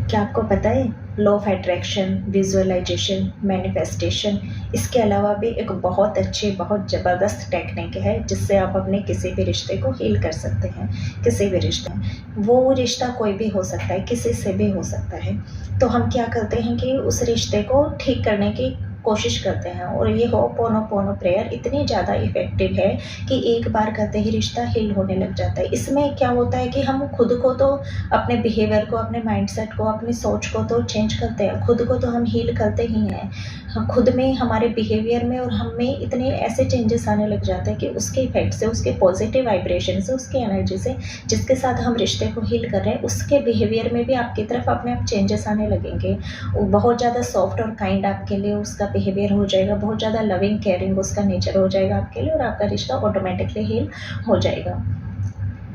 क्या आपको पता है law of attraction, visualisation, manifestation, इसके अलावा भी एक बहुत अच्छी, बहुत ज़बरदस्त टेक्निक है जिससे आप अपने किसी भी रिश्ते को हील कर सकते हैं। किसी भी रिश्ते, वो रिश्ता कोई भी हो सकता है, किसी से भी हो सकता है। तो हम क्या करते हैं कि उस रिश्ते को ठीक करने की कोशिश करते हैं, और ये होपोनोपोनो प्रेयर इतनी ज़्यादा इफ़ेक्टिव है कि एक बार करते ही रिश्ता हील होने लग जाता है। इसमें क्या होता है कि हम खुद को तो, अपने बिहेवियर को, अपने माइंडसेट को, अपनी सोच को तो चेंज करते हैं, खुद को तो हम हील करते ही हैं। हम खुद में, हमारे बिहेवियर में और हम में इतने ऐसे चेंजेस आने लग जाते हैं कि उसके इफ़ेक्ट से, उसके पॉजिटिव वाइब्रेशन से, उसकी एनर्जी से, जिसके साथ हम रिश्ते को हील कर रहे हैं, उसके बिहेवियर में भी आपकी तरफ अपने आप चेंजेस आने लगेंगे। वो बहुत ज़्यादा सॉफ्ट और काइंड आपके लिए उसका बिहेवियर हो जाएगा, बहुत ज़्यादा लविंग केयरिंग उसका नेचर हो जाएगा आपके लिए, और आपका रिश्ता ऑटोमेटिकली हील हो जाएगा।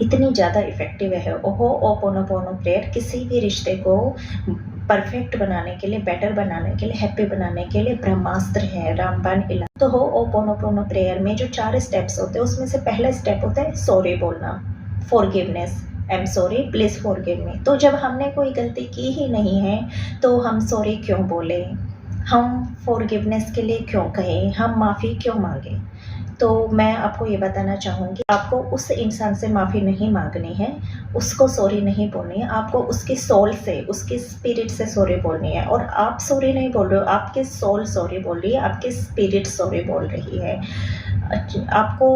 इतनी ज़्यादा इफ़ेक्टिव है होपोनोपोनो प्रेयर किसी भी रिश्ते को परफेक्ट बनाने के लिए, बेटर बनाने के लिए, हैप्पी बनाने के लिए ब्रह्मास्त्र है, रामबाण इलाज। तो होपोनोपोनो प्रेयर में जो 4 स्टेप्स होते हैं उसमें से पहला स्टेप होता है सॉरी बोलना, forgiveness. I am sorry, please forgive मी। तो जब हमने कोई गलती की ही नहीं है तो हम सॉरी क्यों बोले, हम फॉरगिवनेस के लिए क्यों कहें, हम माफ़ी क्यों मांगे। तो मैं आपको ये बताना चाहूँगी, आपको उस इंसान से माफ़ी नहीं मांगनी है, उसको सॉरी नहीं बोलनी है, आपको उसकी सोल से, उसकी स्पिरिट से सॉरी बोलनी है। और आप सॉरी नहीं बोल रहे हो, आपकी सोल सॉरी बोल रही है, आपकी स्पिरिट सॉरी बोल रही है। आपको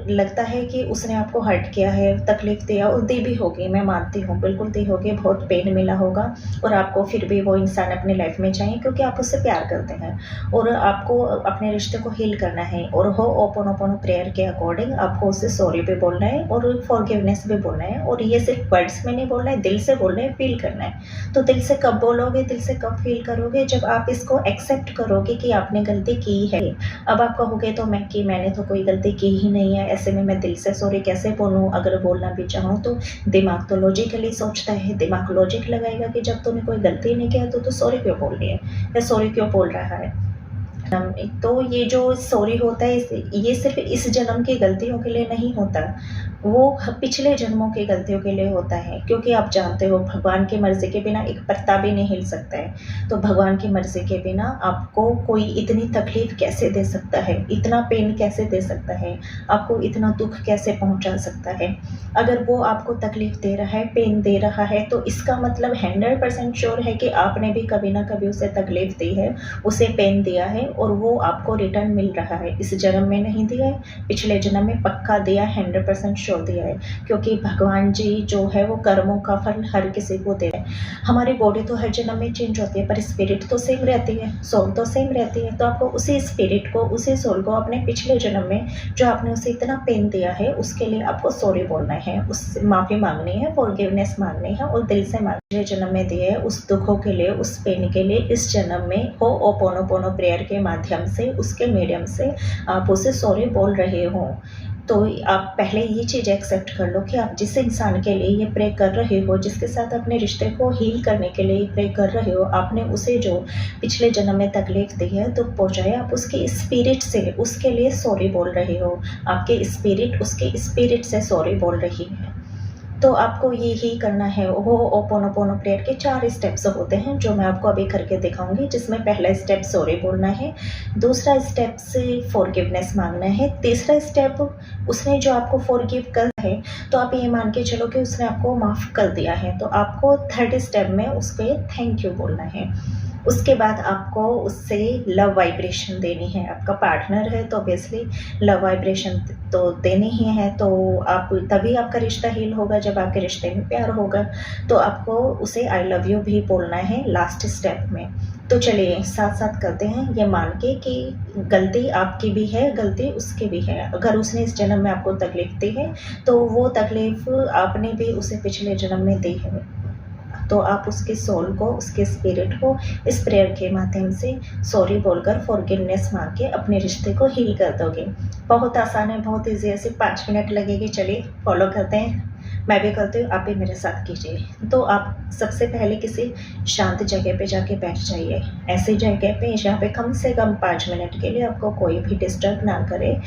लगता है कि उसने आपको हर्ट किया है, तकलीफ़ दिया, और दी भी होगी, मैं मानती हूँ, बिल्कुल दी होगी, बहुत पेन मिला होगा, और आपको फिर भी वो इंसान अपनी लाइफ में चाहिए क्योंकि आप उससे प्यार करते हैं और आपको अपने रिश्ते को हील करना है। और होपोनोपोनो प्रेयर के अकॉर्डिंग आपको उससे सॉरी भी बोलना है और फॉरगिवनेस भी बोलना है, और ये सिर्फ वर्ड्स में नहीं बोलना है, दिल से बोलना है, फील करना है। तो दिल से कब बोलोगे, दिल से कब फील करोगे, जब आप इसको एक्सेप्ट करोगे कि आपने गलती की है। अब आप कहोगे तो मैंने तो कोई गलती की ही नहीं है, ऐसे में मैं दिल से सॉरी कैसे बोलूँ, अगर बोलना भी चाहूँ तो। दिमाग तो लॉजिकली सोचता है, दिमाग लॉजिक लगाएगा कि जब तूने कोई गलती नहीं किया तो तू सॉरी क्यों बोल रही है या सॉरी क्यों बोल रहा है। तो ये जो सॉरी होता है, ये सिर्फ इस जन्म की गलतियों के लिए नहीं होता, वो पिछले जन्मों की गलतियों के लिए होता है। क्योंकि आप जानते हो भगवान की मर्ज़ी के बिना एक पत्ता भी नहीं हिल सकता है। तो भगवान की मर्ज़ी के बिना आपको कोई इतनी तकलीफ़ कैसे दे सकता है, इतना पेन कैसे दे सकता है, आपको इतना दुख कैसे पहुंचा सकता है। अगर वो आपको तकलीफ़ दे रहा है, पेन दे रहा है, तो इसका मतलब 100% श्योर है कि आपने भी कभी ना कभी उसे तकलीफ़ दी है, उसे पेन दिया है, और वो आपको रिटर्न मिल रहा है। इस जन्म में नहीं दिया है, पिछले जन्म में पक्का दिया, 100% श्योर दिया है। क्योंकि भगवान जी जो है वो कर्मों का फल हर किसी को दे रहे हैं। हमारी बॉडी तो हर जन्म में चेंज होती है, पर स्पिरिट तो सेम रहती है, सोल तो सेम रहती है। तो आपको उसी स्पिरिट को, उसी सोल को अपने पिछले जन्म में जो आपने उसे इतना पेन दिया है उसके लिए आपको सॉरी बोलना है, उससे माफ़ी मांगनी है, फॉरगिवनेस मांगनी है, और दिल से पिछले जन्म में दिए उस दुखों के लिए, उस पेन के लिए इस जन्म में होपोनोपोनो प्रेयर के माध्यम से, उसके मीडियम से आप उसे सॉरी बोल रहे हो। तो आप पहले ये चीज़ एक्सेप्ट कर लो कि आप जिस इंसान के लिए ये प्रे कर रहे हो, जिसके साथ अपने रिश्ते को हील करने के लिए प्रे कर रहे हो, आपने उसे जो पिछले जन्म में तकलीफ दी है, दुख पहुँचाया, आप उसकी स्पिरिट से उसके लिए सॉरी बोल रहे हो। आपके स्पिरिट उसके स्पिरिट से सॉरी बोल रही है। तो आपको ये ही करना है। होपोनोपोनो प्रेयर के 4 स्टेप्स होते हैं जो मैं आपको अभी करके दिखाऊंगी, जिसमें पहला स्टेप सॉरी बोलना है, दूसरा स्टेप से फॉरगिवनेस मांगना है, तीसरा स्टेप उसने जो आपको फॉरगिव कर है तो आप ये मान के चलो कि उसने आपको माफ़ कर दिया है, तो आपको थर्ड स्टेप में उसके थैंक यू बोलना है। उसके बाद आपको उससे लव वाइब्रेशन देनी है। आपका पार्टनर है तो ऑब्वियसली लव वाइब्रेशन तो देनी ही है। तो आप तभी आपका रिश्ता हील होगा जब आपके रिश्ते में प्यार होगा। तो आपको उसे आई लव यू भी बोलना है लास्ट स्टेप में। तो चलिए साथ साथ करते हैं, ये मान के कि गलती आपकी भी है, गलती उसकी भी है। अगर उसने इस जन्म में आपको तकलीफ़ दी है तो वो तकलीफ़ आपने भी उसे पिछले जन्म में दी है। तो आप उसके सोल को, उसके स्पिरिट को इस प्रेयर के माध्यम से सॉरी बोलकर फॉरगिवनेस मांग के अपने रिश्ते को हील कर दोगे। बहुत आसान है, बहुत ईजी है, सिर्फ 5 मिनट लगेगी। चलिए फॉलो करते हैं, मैं भी करती हूँ, आप भी मेरे साथ कीजिए। तो आप सबसे पहले किसी शांत जगह पे जाके बैठ जाइए, ऐसी जगह पे जहाँ पे कम से कम 5 मिनट के लिए आपको कोई भी डिस्टर्ब ना करे।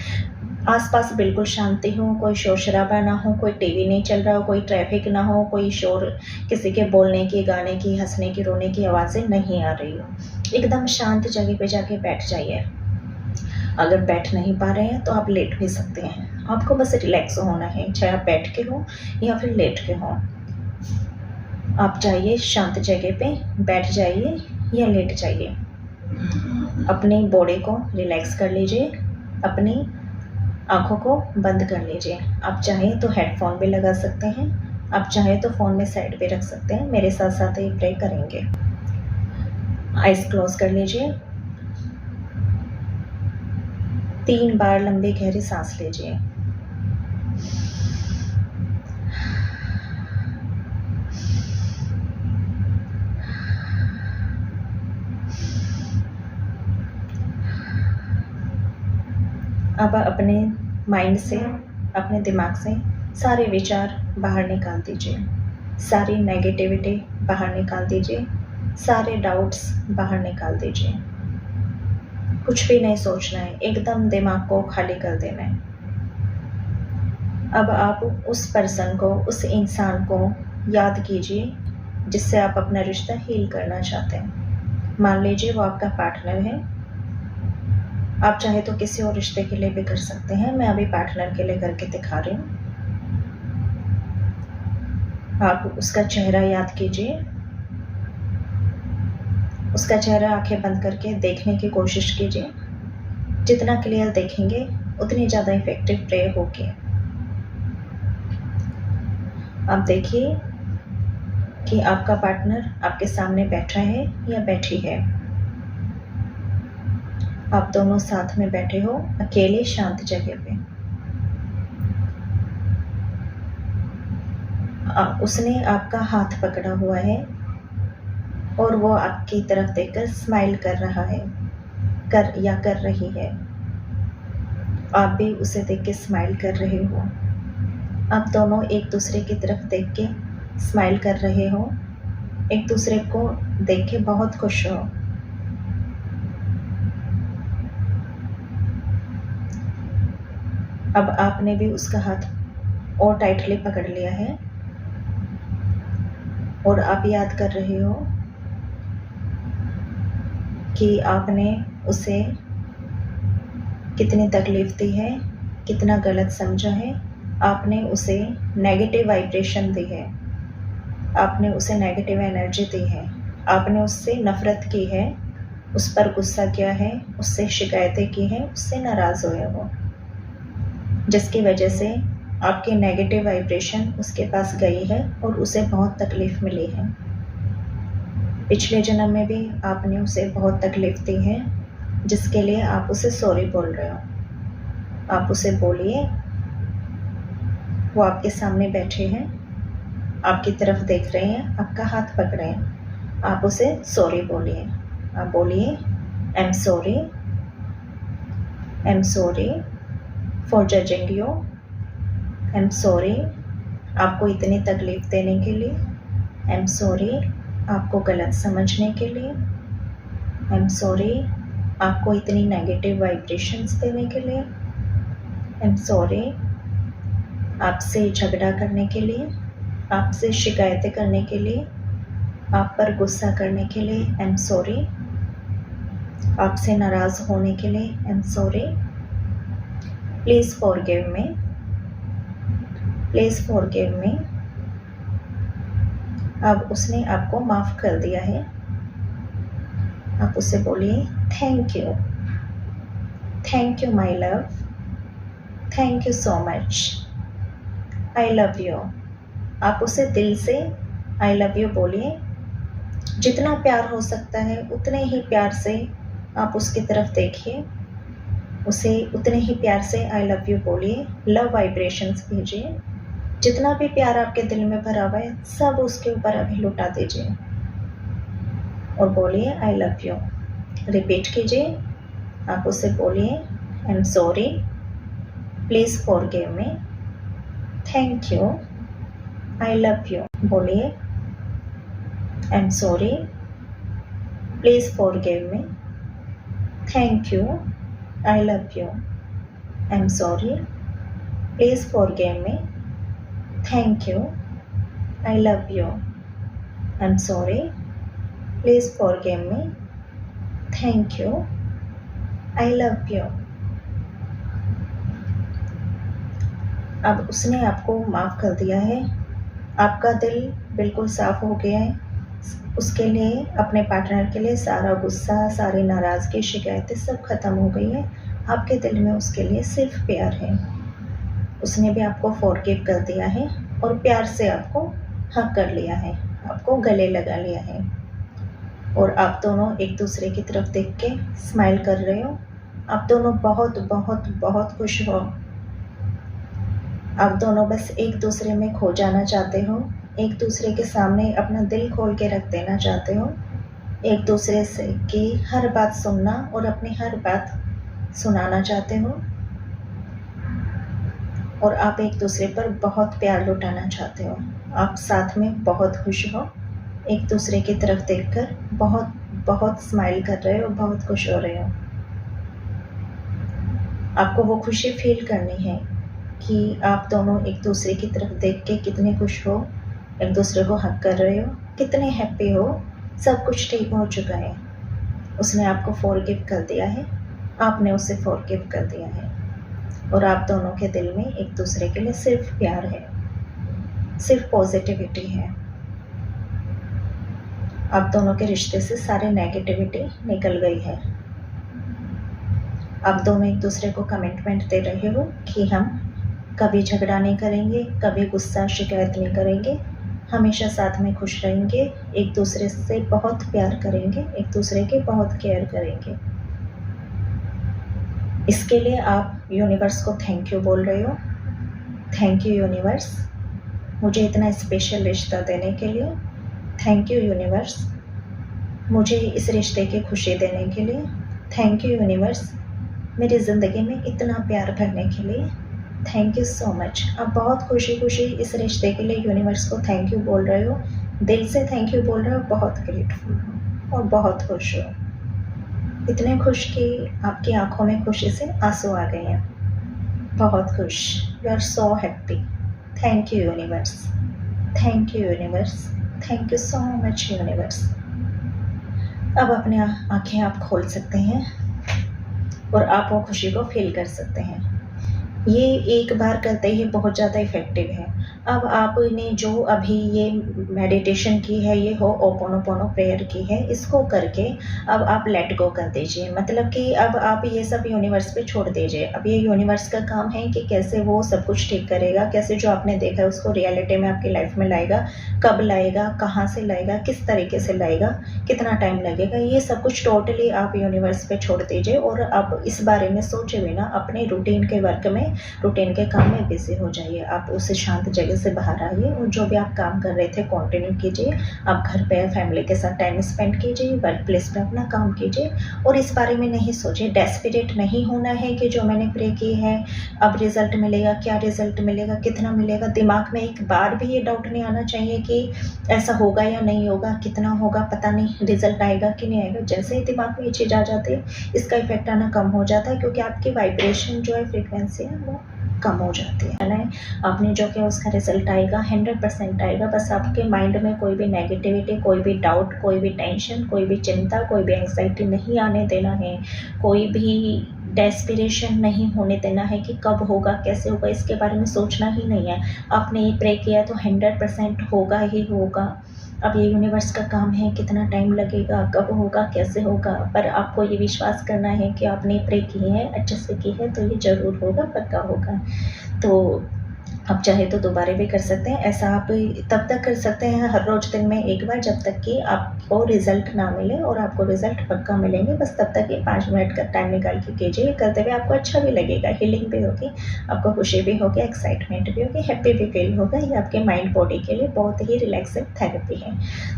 आसपास बिल्कुल शांति हो, कोई शोर-शराबा ना हो, कोई टीवी नहीं चल रहा हो, कोई ट्रैफ़िक ना हो, कोई शोर किसी के बोलने की, गाने की, हँसने की, रोने की आवाज़ें नहीं आ रही हो। एकदम शांत जगह पे जाके बैठ जाइए। अगर बैठ नहीं पा रहे हैं तो आप लेट भी सकते हैं। आपको बस रिलैक्स होना है, चाहे आप बैठ के हो या फिर लेट के हो। आप जाइए शांत जगह पे, बैठ जाइए या लेट जाइए। अपनी बॉडी को रिलैक्स कर लीजिए, अपनी आँखों को बंद कर लीजिए। आप चाहें तो हेडफ़ोन भी लगा सकते हैं, आप चाहें तो फ़ोन में साइड पे रख सकते हैं। मेरे साथ-साथ ही प्रे करेंगे। आइज़ क्लोज़ कर लीजिए। 3 बार लंबी गहरी सांस लीजिए। अब अपने माइंड से, अपने दिमाग से सारे विचार बाहर निकाल दीजिए, सारी नेगेटिविटी बाहर निकाल दीजिए, सारे डाउट्स बाहर निकाल दीजिए। कुछ भी नहीं सोचना है, एकदम दिमाग को खाली कर देना है। अब आप उस पर्सन को, उस इंसान को याद कीजिए जिससे आप अपना रिश्ता हील करना चाहते हैं। मान लीजिए वो आपका पार्टनर है। आप चाहे तो किसी और रिश्ते के लिए भी कर सकते हैं। मैं अभी पार्टनर के लिए करके दिखा रही हूँ। आप उसका चेहरा याद कीजिए। उसका चेहरा आंखें बंद करके देखने की कोशिश कीजिए। जितना क्लियर देखेंगे उतनी ज़्यादा इफेक्टिव प्रे होगी। आप देखिए कि आपका पार्टनर आपके सामने बैठा है या बैठी है। आप दोनों साथ में बैठे हो, अकेले शांत जगह पे। उसने आपका हाथ पकड़ा हुआ है और वो आपकी तरफ देखकर स्माइल कर रहा है, कर रही है। आप भी उसे देख के स्माइल कर रहे हो। आप दोनों एक दूसरे की तरफ देख के स्माइल कर रहे हो, एक दूसरे को देख के बहुत खुश हो। अब आपने भी उसका हाथ और टाइटली पकड़ लिया है और आप याद कर रहे हो कि आपने उसे कितनी तकलीफ दी है, कितना गलत समझा है। आपने उसे नेगेटिव वाइब्रेशन दी है, आपने उसे नेगेटिव एनर्जी दी है, आपने उससे नफ़रत की है, उस पर गुस्सा किया है, उससे शिकायतें की हैं, उससे नाराज़ हुए हो, जिसकी वजह से आपकी नेगेटिव वाइब्रेशन उसके पास गई है और उसे बहुत तकलीफ़ मिली है। पिछले जन्म में भी आपने उसे बहुत तकलीफ़ दी है, जिसके लिए आप उसे सॉरी बोल रहे हो। आप उसे बोलिए। वो आपके सामने बैठे हैं, आपकी तरफ देख रहे हैं, आपका हाथ पकड़े हैं। आप उसे सॉरी बोलिए। आप बोलिए, I am sorry, I am sorry for judging you, I am sorry आपको इतनी तकलीफ़ देने के लिए, आई एम सॉरी आपको गलत समझने के लिए, आई एम सॉरी आपको इतनी नेगेटिव वाइब्रेशंस देने के लिए, आई एम सॉरी आपसे झगड़ा करने के लिए, आपसे शिकायतें करने के लिए, आप पर गुस्सा करने के लिए, आई एम सॉरी आपसे नाराज़ होने के लिए, आई am sorry please forgive me, please forgive मी। अब उसने आपको माफ़ कर दिया है। आप उससे बोलिए, thank you my love, thank you so much, I love you. आप उसे दिल से आई लव यू बोलिए। जितना प्यार हो सकता है उतने ही प्यार से आप उसकी तरफ देखिए, उसे उतने ही प्यार से आई लव यू बोलिए। लव वाइब्रेशंस भेजिए। जितना भी प्यार आपके दिल में भरा हुआ है सब उसके ऊपर अभी लुटा दीजिए और बोलिए, आई लव यू। रिपीट कीजिए। आप उसे बोलिए, I am sorry, please forgive me, thank you, I love you. बोलिए, I am sorry, please forgive me, thank you, I love you. I am sorry, please forgive me, thank you, I love you, I am sorry, please forgive me, thank you, I love you. अब उसने आपको माफ़ कर दिया है, आपका दिल बिल्कुल साफ़ हो गया है। उसके लिए, अपने पार्टनर के लिए सारा गुस्सा, सारी नाराज़गी, शिकायतें सब ख़त्म हो गई है। आपके दिल में उसके लिए सिर्फ प्यार है। उसने भी आपको फॉरगिव कर दिया है और प्यार से आपको हग कर लिया है, आपको गले लगा लिया है और आप दोनों एक दूसरे की तरफ देख के स्माइल कर रहे हो। आप दोनों बहुत बहुत बहुत खुश हो। आप दोनों बस एक दूसरे में खो जाना चाहते हो, एक दूसरे के सामने अपना दिल खोल के रख देना चाहते हो, एक दूसरे से की हर बात सुनना और अपनी हर बात सुनाना चाहते हो और आप एक दूसरे पर बहुत प्यार लुटाना चाहते हो। आप साथ में बहुत खुश हो, एक दूसरे की तरफ देखकर बहुत बहुत स्माइल कर रहे हो, बहुत खुश हो रहे हो। आपको वो खुशी फील करनी है कि आप दोनों एक दूसरे की तरफ देख के कितने खुश हो, एक दूसरे को हग कर रहे हो, कितने हैप्पी हो, सब कुछ ठीक हो चुका है। उसने आपको फॉरगिव कर दिया है, आपने उसे फॉरगिव कर दिया है और आप दोनों के दिल में एक दूसरे के लिए सिर्फ प्यार है, सिर्फ पॉजिटिविटी है। आप दोनों के रिश्ते से सारे नेगेटिविटी निकल गई है। आप दोनों एक दूसरे को कमिटमेंट दे रहे हो कि हम कभी झगड़ा नहीं करेंगे, कभी गुस्सा शिकायत नहीं करेंगे, हमेशा साथ में खुश रहेंगे, एक दूसरे से बहुत प्यार करेंगे, एक दूसरे की बहुत केयर करेंगे। इसके लिए आप यूनिवर्स को थैंक यू बोल रहे हो। थैंक यू यूनिवर्स, मुझे इतना स्पेशल रिश्ता देने के लिए। थैंक यू यूनिवर्स, मुझे इस रिश्ते की खुशी देने के लिए। थैंक यू यूनिवर्स, मेरी ज़िंदगी में इतना प्यार भरने के लिए। Thank you so much. आप बहुत खुशी खुशी इस रिश्ते के लिए यूनिवर्स को थैंक यू बोल रहे हो, दिल से थैंक यू बोल रहे हो, बहुत ग्रेटफुल हो और बहुत खुश हो। इतने खुश कि आपकी आंखों में खुशी से आंसू आ गए हैं। बहुत खुश, you are so happy. Thank you universe, thank you universe, thank you so much universe. अब अपनी आंखें आप खोल सकते हैं और आप वो खुशी को फील कर सकते हैं। ये एक बार करते ही बहुत ज़्यादा इफ़ेक्टिव है। अब आपने जो अभी ये मेडिटेशन की है, ये होओपोनोपोनो प्रेयर की है, इसको करके अब आप लेट गो कर दीजिए। मतलब कि अब आप ये सब यूनिवर्स पे छोड़ दीजिए। अब ये यूनिवर्स का काम है कि कैसे वो सब कुछ ठीक करेगा, कैसे जो आपने देखा है उसको रियलिटी में आपकी लाइफ में लाएगा, कब लाएगा, कहाँ से लाएगा, किस तरीके से लाएगा, कितना टाइम लगेगा, ये सब कुछ टोटली आप यूनिवर्स पे छोड़ दीजिए और आप इस बारे में सोचे बिना अपने रूटीन के वर्क में, रूटीन के काम में बिजी हो जाइए। आप उस शांत जगह से बाहर आइए और जो भी आप काम कर रहे थे कंटिन्यू कीजिए। आप घर पे फैमिली के साथ टाइम स्पेंड कीजिए, वर्क प्लेस पे अपना काम कीजिए और इस बारे में नहीं सोचिए। डेस्परेट नहीं होना है कि जो मैंने प्रे की है अब रिजल्ट मिलेगा, क्या रिजल्ट मिलेगा, कितना मिलेगा। दिमाग में एक बार भी ये डाउट नहीं आना चाहिए कि ऐसा होगा या नहीं होगा, कितना होगा पता नहीं, रिजल्ट आएगा कि नहीं आएगा। जैसे ही दिमाग में ये चीज़ आ जाती है इसका इफेक्ट आना कम हो जाता है, क्योंकि आपकी वाइब्रेशन जो है, फ्रिक्वेंसी है, वो कम हो जाती है ना। आपने जो किया उसका रिजल्ट आएगा, 100% आएगा। बस आपके माइंड में कोई भी नेगेटिविटी, कोई भी डाउट, कोई भी टेंशन, कोई भी चिंता, कोई भी एंग्जाइटी नहीं आने देना है। कोई भी डेस्पिरेशन नहीं होने देना है कि कब होगा, कैसे होगा, इसके बारे में सोचना ही नहीं है। आपने ये प्रे किया तो 100% होगा ही होगा। अब ये यूनिवर्स का काम है, कितना टाइम लगेगा, कब होगा, कैसे होगा, पर आपको ये विश्वास करना है कि आपने प्रे की है, अच्छे से की है, तो ये ज़रूर होगा, पक्का होगा। तो आप चाहे तो दोबारा भी कर सकते हैं। ऐसा आप तब तक कर सकते हैं हर रोज़ दिन में एक बार, जब तक कि आपको रिज़ल्ट ना मिले, और आपको रिज़ल्ट पक्का मिलेंगे। बस तब तक ये 5 मिनट का टाइम निकाल के कीजिए। करते हुए आपको अच्छा भी लगेगा, हीलिंग भी होगी, आपको खुशी भी होगी, एक्साइटमेंट भी होगी, हैप्पी भी फील होगा। ये आपके माइंड बॉडी के लिए बहुत ही रिलैक्सिंग थेरेपी है।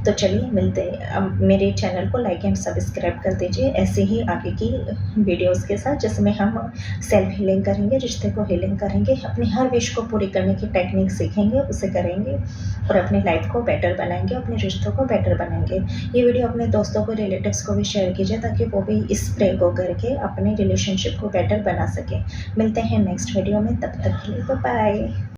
तो चलिए मिलते हैं। अब मेरे चैनल को लाइक एंड सब्सक्राइब कर दीजिए ऐसे ही आगे की वीडियोज़ के साथ, जिसमें हम सेल्फ हीलिंग करेंगे, रिश्ते को हीलिंग करेंगे, अपनी हर विश को पूरी करने की टेक्निक सीखेंगे, उसे करेंगे और अपनी लाइफ को बेटर बनाएंगे, अपने रिश्तों को बेटर बनाएंगे। ये वीडियो अपने दोस्तों को, रिलेटिव्स को भी शेयर कीजिए ताकि वो भी इस स्प्रे को करके अपने रिलेशनशिप को बेटर बना सकें। मिलते हैं नेक्स्ट वीडियो में, तब तक के लिए बाय बाय।